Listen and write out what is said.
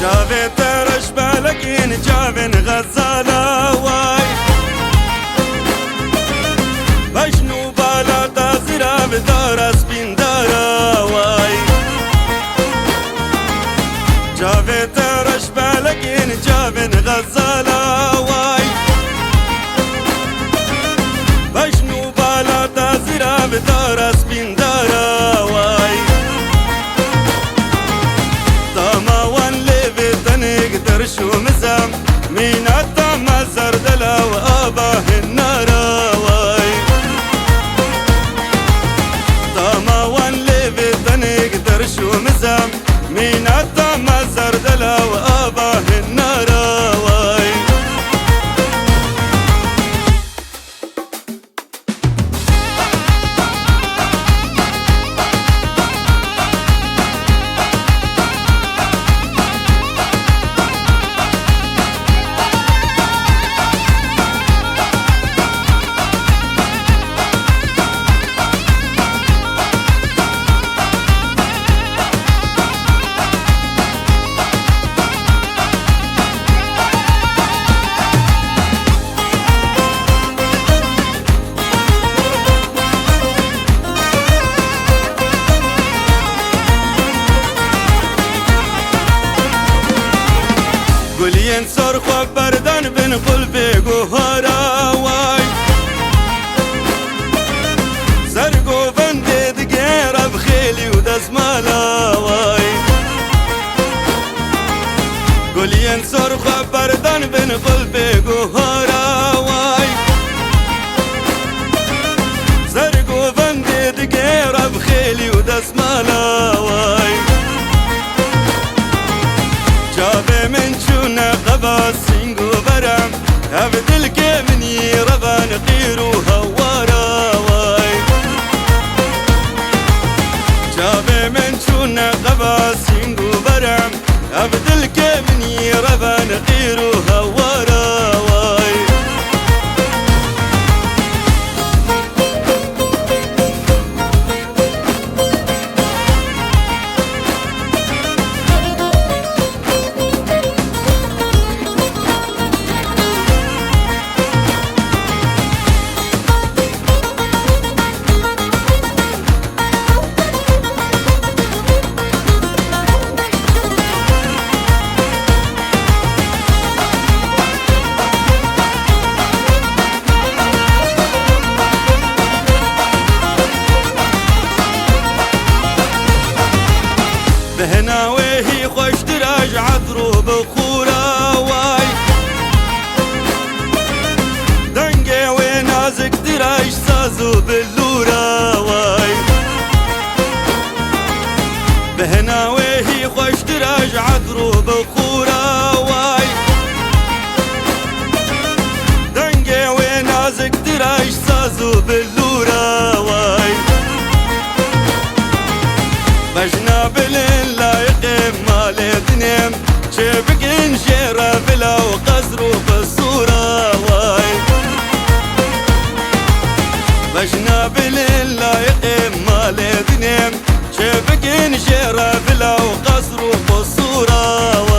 جاوي ترش بالكين جاوين غزالة واي بجنو بالا تازرا بدار اسبين دارا واي جاوي ترش بالكين جاوين غزالة واي بجنو بالا تازرا بدار اسبين دارا واي نقدر شو مزام مين عطا زردلا واباه النار واي طاما وان ليفت نقدر شو مزام مين عطا زردلا واباه النار واي قولين صرخوا بردان بن قلبي قهارا واي سرقوا بندي دقيرة بخيلي ودزمالا واي قولين صرخوا بردان بن قلبي قهارا واي سرقوا بندي دقيرة بخيلي ودزمالا واي جابي من شونا قبا سينقو برام أبدل كمني ربا نقيرو هوارا واي جابي من شونا قبا سينقو برام أبدل كمني ربا نقيرو هوارا واي بهنا وهي خوش دراج عذرو بخورا واي دنقي ونازك دراج سازو باللورا واي بهنا وهي خوش دراج عذرو بخورا واي دنقي ونازك دراج سازو باللورا واي بجنا بلين لا يقيم مالي دنيم شبك انشيرة بلا وقصرو بالصورة واي بجنا بلين لا يقيم مالي دنيم شبك انشيرة بلا وقصرو بالصورة واي